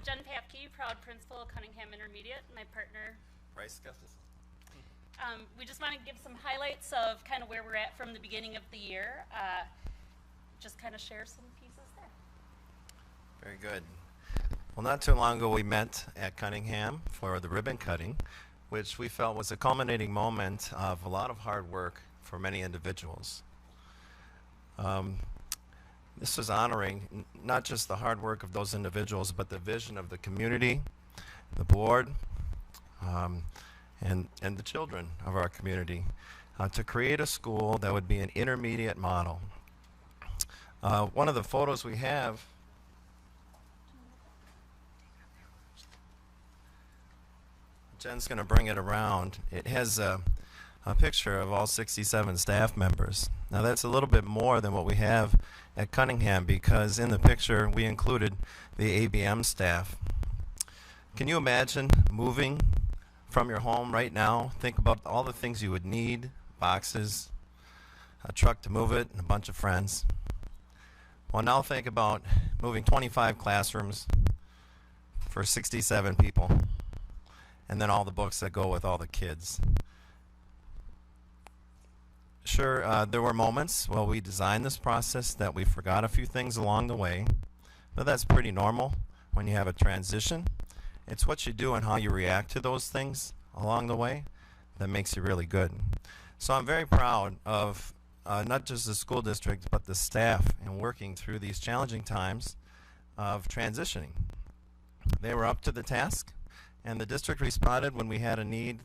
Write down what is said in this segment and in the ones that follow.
Jen Paepke, proud principal, Cunningham Intermediate, and my partner. Brice Gustafson. We just want to give some highlights of kind of where we're at from the beginning of the year. Just kind of share some pieces there. Very good. Well, not too long ago we met at Cunningham for the ribbon cutting, which we felt was a culminating moment of a lot of hard work for many individuals. This was honoring not just the hard work of those individuals, but the vision of the community, the board, and the children of our community to create a school that would be an intermediate model. One of the photos we have Jen's going to bring it around. It has a picture of all 67 staff members. Now that's a little bit more than what we have at Cunningham because in the picture we included the ABM staff. Can you imagine moving from your home right now? Think about all the things you would need, boxes, a truck to move it, and a bunch of friends. Well, now think about moving 25 classrooms for 67 people, and then all the books that go with all the kids. Sure, there were moments while we designed this process that we forgot a few things along the way, but that's pretty normal when you have a transition. It's what you do and how you react to those things along the way that makes you really good. So I'm very proud of not just the school district, but the staff in working through these challenging times of transitioning. They were up to the task, and the district responded when we had a need.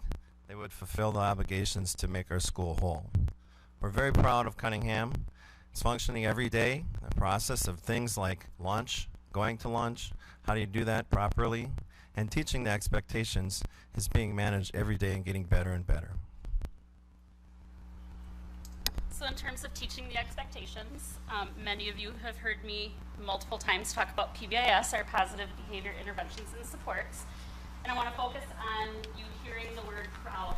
They would fulfill the obligations to make our school whole. We're very proud of Cunningham. It's functioning every day. The process of things like lunch, going to lunch, how do you do that properly, and teaching the expectations is being managed every day and getting better and better. So in terms of teaching the expectations, many of you have heard me multiple times talk about PBIS, our positive behavior interventions and supports. And I want to focus on you hearing the word proud.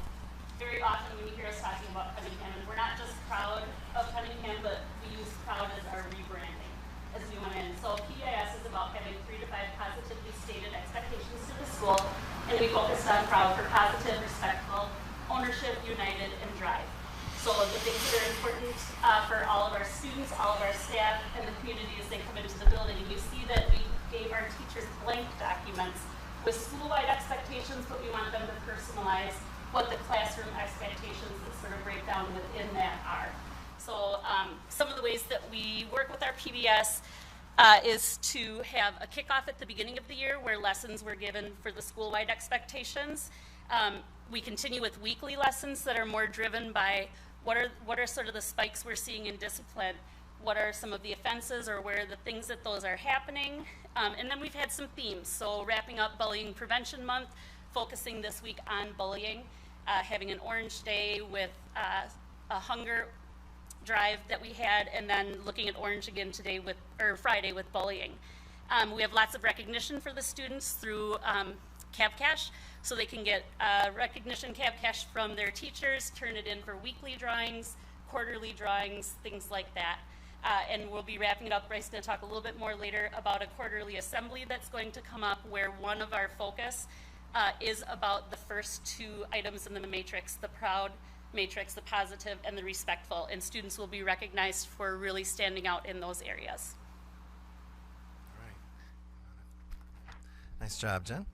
Very often when you hear us talking about Cunningham, and we're not just proud of Cunningham, but we use proud as our rebranding as we went in. So PBIS is about having 3 to 5 positively stated expectations to the school, and we focused on proud for positive, respectful, ownership, united, and drive. So the things that are important for all of our students, all of our staff, and the community as they come into the building. You see that we gave our teachers blank documents with school-wide expectations, but we want them to personalize what the classroom expectations that sort of break down within that are. So some of the ways that we work with our PBS is to have a kickoff at the beginning of the year where lessons were given for the school-wide expectations. We continue with weekly lessons that are more driven by what are sort of the spikes we're seeing in discipline, what are some of the offenses or where are the things that those are happening. And then we've had some themes. So wrapping up Bullying Prevention Month, focusing this week on bullying, having an Orange Day with a hunger drive that we had, and then looking at Orange again today or Friday with bullying. We have lots of recognition for the students through Cab Cash, so they can get recognition Cab Cash from their teachers, turn it in for weekly drawings, quarterly drawings, things like that. And we'll be wrapping it up. Brice is going to talk a little bit more later about a quarterly assembly that's going to come up where one of our focus is about the first 2 items in the matrix, the proud matrix, the positive, and the respectful. And students will be recognized for really standing out in those areas. All right. Nice job, Jen.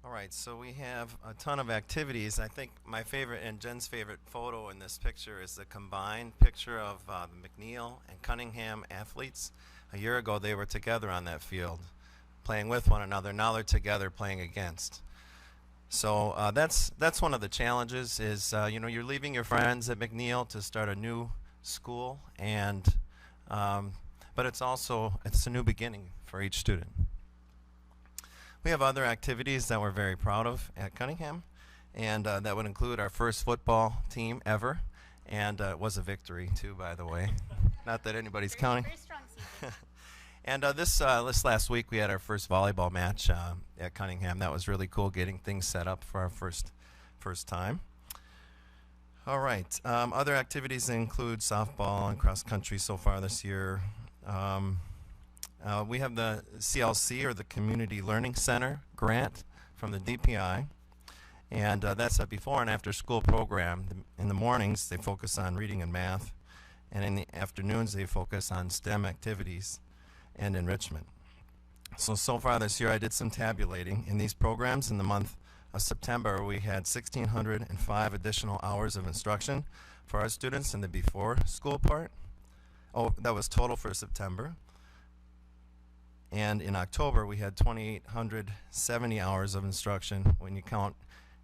All right, so we have a ton of activities. I think my favorite and Jen's favorite photo in this picture is the combined picture of the McNeil and Cunningham athletes. A year ago, they were together on that field, playing with one another. Now they're together playing against. So that's one of the challenges is, you're leaving your friends at McNeil to start a new school, and but it's a new beginning for each student. We have other activities that we're very proud of at Cunningham, and that would include our first football team ever, and it was a victory too, by the way. Not that anybody's counting. Very strong season. And this last week we had our first volleyball match at Cunningham. That was really cool, getting things set up for our first time. All right, other activities include softball and cross country so far this year. We have the CLC, or the Community Learning Center grant from the DPI, and that's a before and after school program. In the mornings, they focus on reading and math, and in the afternoons, they focus on STEM activities and enrichment. So far this year, I did some tabulating. In these programs, in the month of September, we had 1,605 additional hours of instruction for our students in the before school part. Oh, that was total for September. And in October, we had 2,870 hours of instruction when you count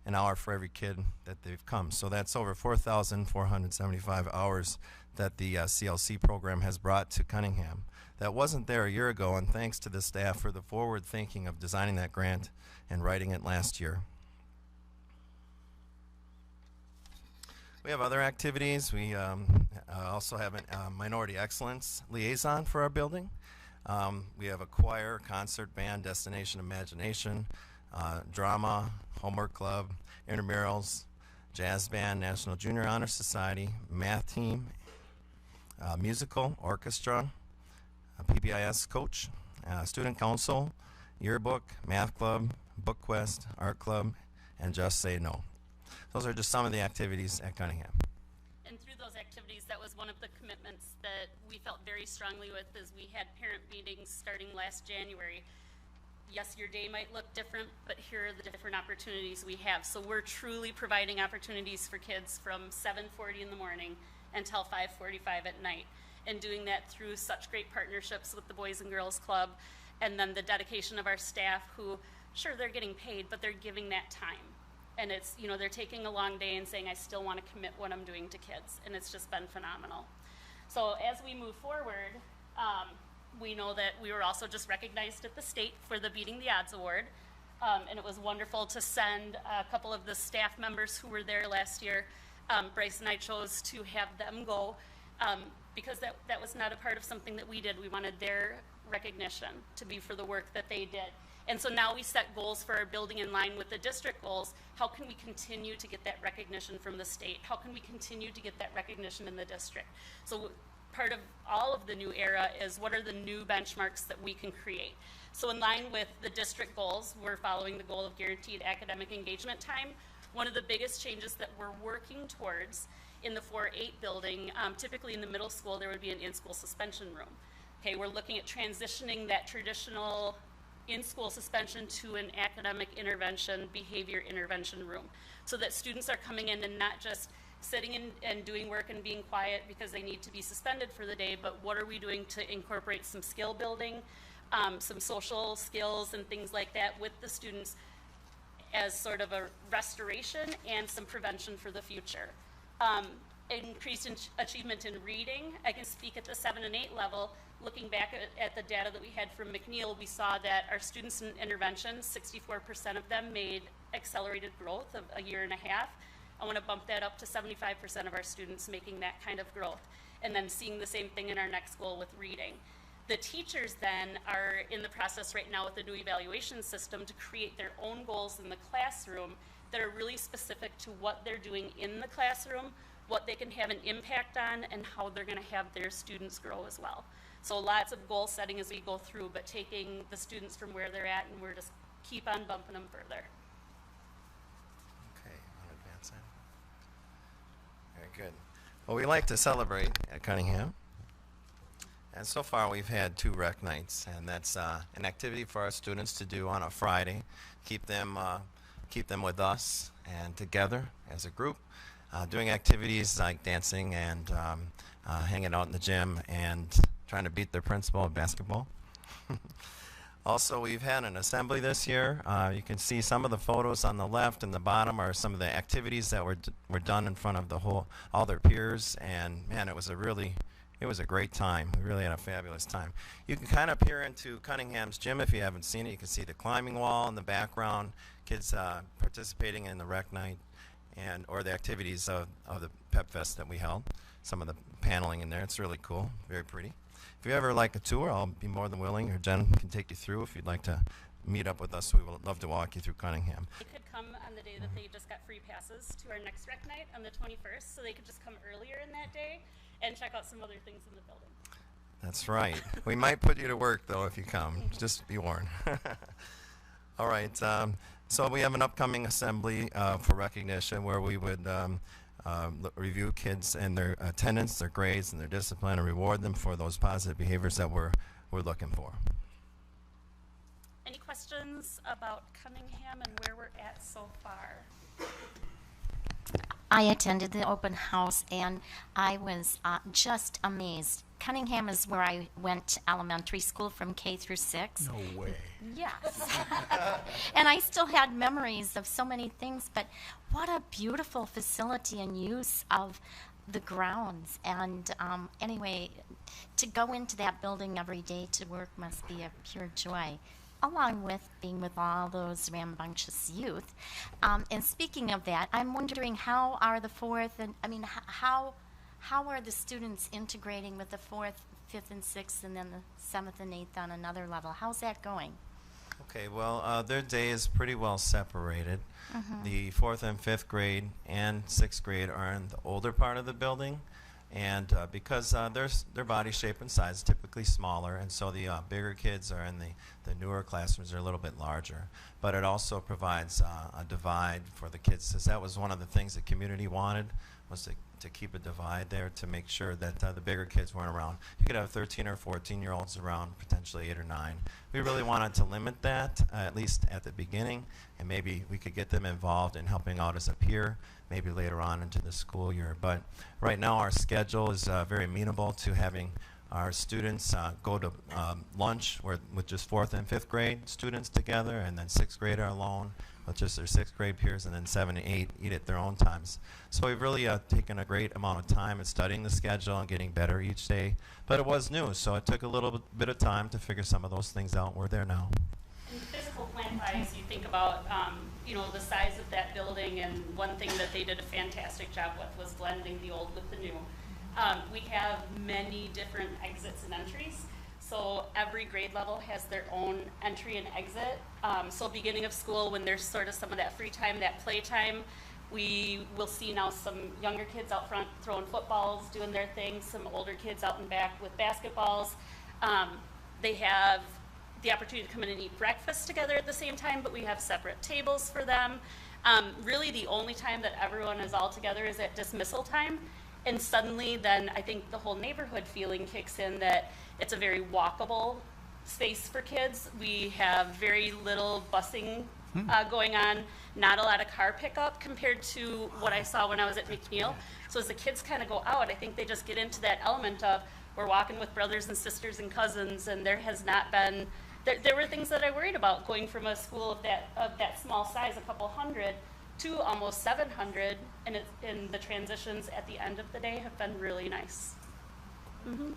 an hour for every kid that they've come. So that's over 4,475 hours that the CLC program has brought to Cunningham. That wasn't there a year ago, and thanks to the staff for the forward thinking of designing that grant and writing it last year. We have other activities. We also have a minority excellence liaison for our building. We have a choir, concert band, destination imagination, drama, homework club, intramurals, jazz band, National Junior Honor Society, math team, musical, orchestra, a PBIS coach, student council, yearbook, math club, book quest, art club, and Just Say No. Those are just some of the activities at Cunningham. And through those activities, that was one of the commitments that we felt very strongly with, as we had parent meetings starting last January. Yes, your day might look different, but here are the different opportunities we have. So we're truly providing opportunities for kids from 7:40 in the morning until 5:45 at night, and doing that through such great partnerships with the Boys and Girls Club, and then the dedication of our staff who, sure, they're getting paid, but they're giving that time. And it's, you know, they're taking a long day and saying, I still want to commit what I'm doing to kids, and it's just been phenomenal. So as we move forward, we know that we were also just recognized at the state for the Beating the Odds Award, and it was wonderful to send a couple of the staff members who were there last year. Brice and I chose to have them go because that was not a part of something that we did. We wanted their recognition to be for the work that they did. And so now we set goals for our building in line with the district goals. How can we continue to get that recognition from the state? How can we continue to get that recognition in the district? So part of all of the new era is, what are the new benchmarks that we can create? So in line with the district goals, we're following the goal of guaranteed academic engagement time. One of the biggest changes that we're working towards in the 4-8 building, typically in the middle school, there would be an in-school suspension room. Okay, we're looking at transitioning that traditional in-school suspension to an academic intervention, behavior intervention room, so that students are coming in and not just sitting in and doing work and being quiet because they need to be suspended for the day, but what are we doing to incorporate some skill building, some social skills and things like that with the students as sort of a restoration and some prevention for the future. Increased achievement in reading. I can speak at the 7 and 8 level. Looking back at the data that we had from McNeil, we saw that our students in intervention, 64% of them made accelerated growth of a year and a half. I want to bump that up to 75% of our students making that kind of growth, and then seeing the same thing in our next goal with reading. The teachers then are in the process right now with the new evaluation system to create their own goals in the classroom that are really specific to what they're doing in the classroom, what they can have an impact on, and how they're going to have their students grow as well. So lots of goal setting as we go through, but taking the students from where they're at, and we're just keep on bumping them further. Okay, want to advance that? Very good. Well, we like to celebrate at Cunningham. And so far we've had 2 rec nights, and that's an activity for our students to do on a Friday. Keep them with us and together as a group, doing activities like dancing and hanging out in the gym and trying to beat their principal at basketball. Also, we've had an assembly this year. You can see some of the photos on the left and the bottom are some of the activities that were done in front of all their peers, and man, it was a great time. We really had a fabulous time. You can kind of peer into Cunningham's gym if you haven't seen it. You can see the climbing wall in the background, kids participating in the rec night, or the activities of the Pep Fest that we held. Some of the paneling in there. It's really cool, very pretty. If you ever like a tour, I'll be more than willing, or Jen can take you through if you'd like to meet up with us. We would love to walk you through Cunningham. They could come on the day that they just got free passes to our next rec night on the 21st, so they could just come earlier in that day and check out some other things in the building. That's right. We might put you to work, though, if you come. Just be warned. All right. So we have an upcoming assembly for recognition where we would review kids and their attendance, their grades, and their discipline, and reward them for those positive behaviors that we're looking for. Any questions about Cunningham and where we're at so far? I attended the open house and I was just amazed. Cunningham is where I went to elementary school from K through 6. No way. Yes. And I still had memories of so many things, but what a beautiful facility and use of the grounds. And anyway, to go into that building every day to work must be a pure joy, along with being with all those rambunctious youth. And speaking of that, I'm wondering how are the fourth and, I mean, how are the students integrating with the fourth, fifth, and sixth, and then the seventh and eighth on another level? How's that going? Okay, well, their day is pretty well separated. Mm-hmm. The fourth and fifth grade and sixth grade are in the older part of the building, and because their body shape and size is typically smaller, and so the bigger kids are in the newer classrooms are a little bit larger. But it also provides a divide for the kids, because that was one of the things the community wanted, was to keep a divide there to make sure that the bigger kids weren't around. You could have 13 or 14-year-olds around, potentially 8 or 9. We really wanted to limit that, at least at the beginning, and maybe we could get them involved in helping out as a peer, maybe later on into the school year. But right now our schedule is very amenable to having our students go to lunch with just fourth and fifth grade students together, and then sixth grade are alone with just their sixth grade peers, and then 7 and 8 eat at their own times. So we've really taken a great amount of time at studying the schedule and getting better each day. But it was new, so it took a little bit of time to figure some of those things out. We're there now. And physical plant-wise, you think about the size of that building, and one thing that they did a fantastic job with was blending the old with the new. We have many different exits and entries. So every grade level has their own entry and exit. So beginning of school, when there's sort of some of that free time, that play time, we will see now some younger kids out front throwing footballs, doing their thing, some older kids out in back with basketballs. They have the opportunity to come in and eat breakfast together at the same time, but we have separate tables for them. Really the only time that everyone is all together is at dismissal time. And suddenly then I think the whole neighborhood feeling kicks in, that it's a very walkable space for kids. We have very little busing going on, not a lot of car pickup compared to what I saw when I was at McNeil. So as the kids kind of go out, I think they just get into that element of, we're walking with brothers and sisters and cousins, and there has not been, there were things that I worried about going from a school of that small size, a couple hundred, to almost 700, and the transitions at the end of the day have been really nice. Mm-hmm.